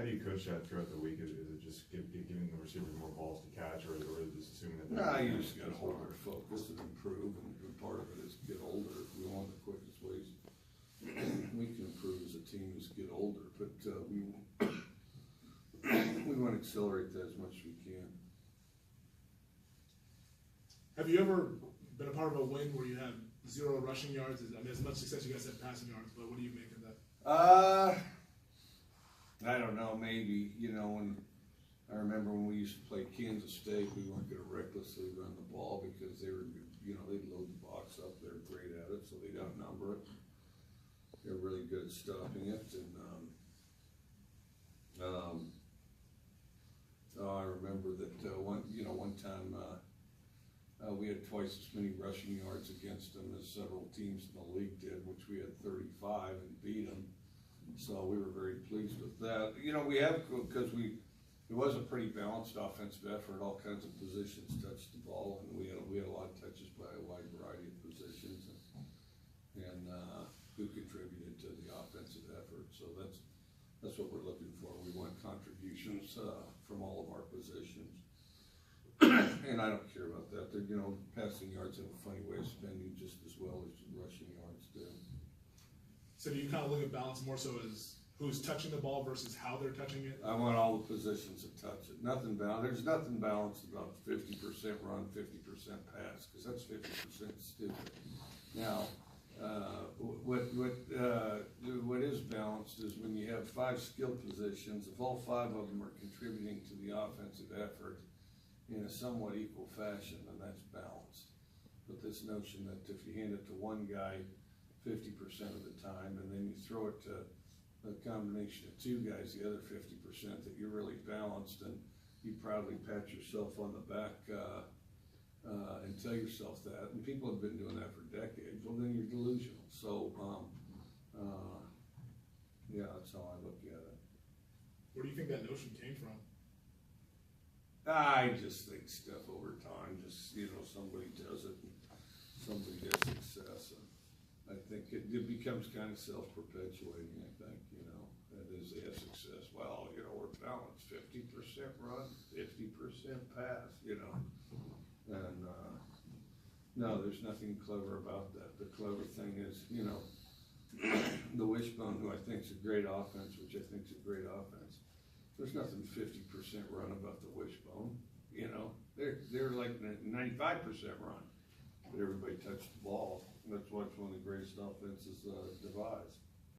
do you coach that throughout the week? Is it just giving the receivers more balls to catch, or just assuming that? Nah, you just gotta hold our focus and improve, and part of it is get older. We want the quickest ways we can improve as a team is get older, but we want to accelerate that as much as we can. Have you ever been a part of a win where you had 0 rushing yards? I mean, as much success you guys had passing yards, but what do you make of that? I don't know, maybe, you know, when I remember when we used to play Kansas State, we weren't gonna recklessly run the ball because they were, you know, they'd load the box up, they're great at it, so they'd outnumber it. They're really good at stopping it, and I remember that one time we had twice as many rushing yards against them as several teams in the league did, which we had 35 and beat them. So we were very pleased with that. You know, we have, because it was a pretty balanced offensive effort. All kinds of positions touched the ball, and we had a lot of touches by a wide variety of positions, and who contributed to the offensive effort. So that's what we're looking for. We want contributions from all of our positions. And I don't care about that. They're, you know, passing yards have a funny way of spending just as well as rushing yards do. So do you kind of look at balance more so as who's touching the ball versus how they're touching it? I want all the positions to touch it. There's nothing balanced about 50% run, 50% pass, because that's 50% stupid. Now, what is balanced is when you have 5 skill positions, if all 5 of them are contributing to the offensive effort in a somewhat equal fashion, then that's balanced. But this notion that if you hand it to one guy 50% of the time, and then you throw it to a combination of 2 guys, the other 50%, that you're really balanced, and you proudly pat yourself on the back and tell yourself that, and people have been doing that for decades, well then you're delusional. So, yeah, that's how I look at it. Where do you think that notion came from? I just think stuff over time, just, you know, somebody does it, and somebody has success, and I think it becomes kind of self-perpetuating, I think, you know, as they have success. Well, you know, we're balanced, 50% run, 50% pass, you know, and no, there's nothing clever about that. The clever thing is, you know, the wishbone, who I think is a great offense, which I think is a great offense, there's nothing 50% run about the wishbone, you know, they're like 95% run, but everybody touched the ball. That's why it's one of the greatest offenses devised.